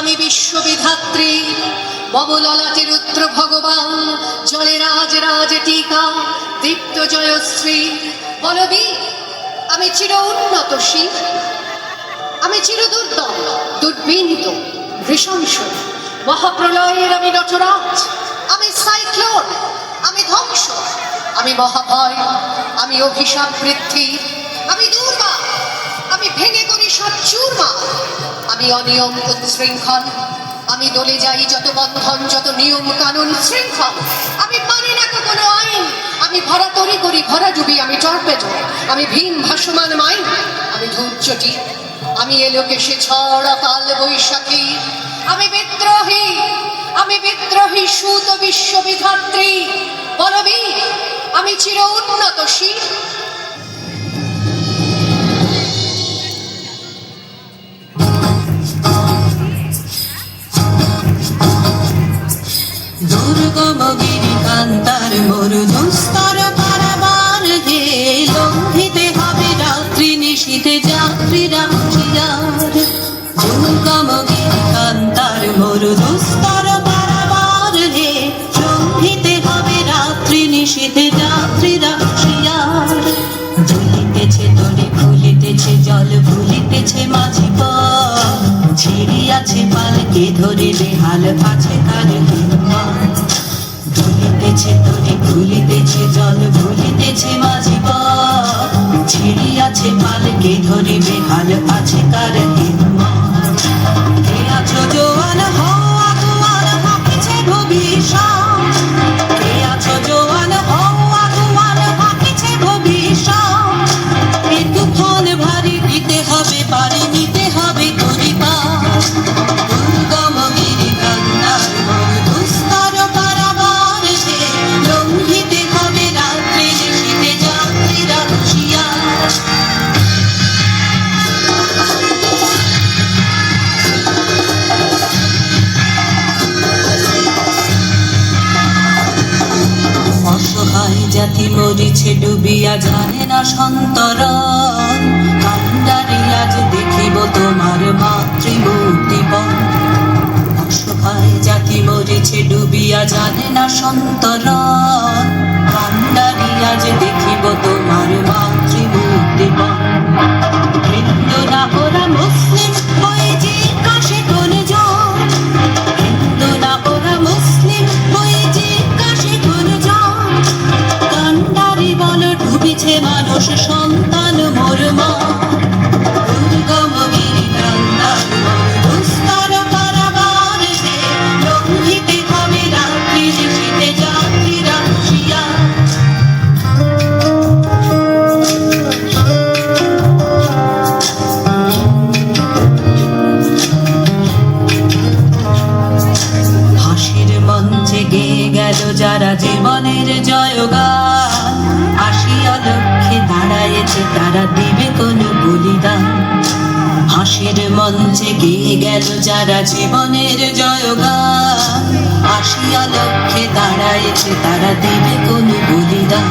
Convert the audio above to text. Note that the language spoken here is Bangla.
আমি বিশ্ববিধাত্রী মম ললাটে রুদ্র ভগবান জলে রাজ রাজ টিকা দীপ্ত জয়শ্রী বলবি আমি চির উন্নতশীল, আমি চির দুর্দম দুর্বিনীত নৃশংস মহাপ্রলয়ের আমি নটরাজ, আমি সাইক্লোন, আমি ধ্বংস, আমি মহাভয়, আমি অভিশাপ বৃদ্ধি, আমি দুর্বা, আমি ভেঙে করি সব চূর্মা, আমি অনিয়ম উচ্ছৃঙ্খল, আমি দলে যাই যত বন্ধন যত নিয়ম কানুন শৃঙ্খল, আমি মানি না কোনো আইন, আমি ভরা তরি করি ভরা ডুবি, আমি টর্পেডো, আমি ভিন ভাসমান মাইন, আমি ধৈর্যটি, আমি এলোকে সে ঝড় কাল বৈশাখী, আমি বিদ্রোহী, আমি বিদ্রোহী সুত বিশ্ববিধাত্রী বলবি আমি চির উন্নতশীল। দুর্গম গিরিকান্তার মরু দুস্তর কারাবার হে লঙ্ঘিতে হবে রাত্রি নিশীথে যাত্রীরা হুঁশিয়ার। দুর্গম গিরিকান্তার মরু দুস্তর কারাবার হে লঙ্ঘিতে হবে রাত্রি নিশীথে যাত্রীরা হুঁশিয়ার। ঝুলিতেছে তরি ফুলিতেছে জল ভুলিতেছে মাঝি পথ, ছিড়িয়াছে পালকে ধরে বেহাল আছে তার হিম্মত। ঝুলিতেছে তরি ফুলিতেছে জল ভুলিতেছে মাঝি পথ, ছিড়িয়াছে পালকে ধরে বেহাল আছে তার হিম্মত। কে আছো জোয়ান হও আগুয়ান হাকিছে ভবিষ্যৎ, কে আছো জোয়ান হও আগুয়ান হাকিছে ভবিষ্যৎ। এ তুফান ভারী দিতে হবে পারি নিতে হবে তরি পার। দুর্গম গিরিকান্তার মরু দুস্তর কারাবার হে লঙ্ঘিতে হবে রাত্রি নিশীথে যাত্রীরা হুঁশিয়ার। অসহায় জাতি মরিছে ডুবিয়া জানে না সন্তরণ, কান্ডারি আজ দেখিব তোমার মাতৃমূর্তিবন। অসহায় জাতি মরিছে ডুবিয়া জানে না সন্তরণ, কান্ডারি আজ দেখিব তোমার মাতৃমূর্তিবন। হিন্দু না ওরা মুসলিম হয়ে জিজ্ঞাসে কোন জন, হিন্দু না ওরা মুসলিম হয়ে জিজ্ঞাসে কোন জন। কান্ডারি বল ডুবিছে মানুষ সন্তান মোর মন। দুর্গম গিরিকান্তার মরু দুস্তর কারাবার হে লঙ্ঘিতে হবে রাত্রি নিশীথে যাত্রীরা হুঁশিয়ার। হাসির মঞ্চে গেয়ে গেল যারা জীবনের জয়গান, আসিয়া লক্ষ্যে দাঁড়ায়েছে তারা দিবে কোন বলিদান। হাসির মঞ্চে গেয়ে গেল যারা জীবনের জয়গান, আসিয়া লক্ষ্যে দাঁড়ায়েছে তারা দিবে কোন বলিদান।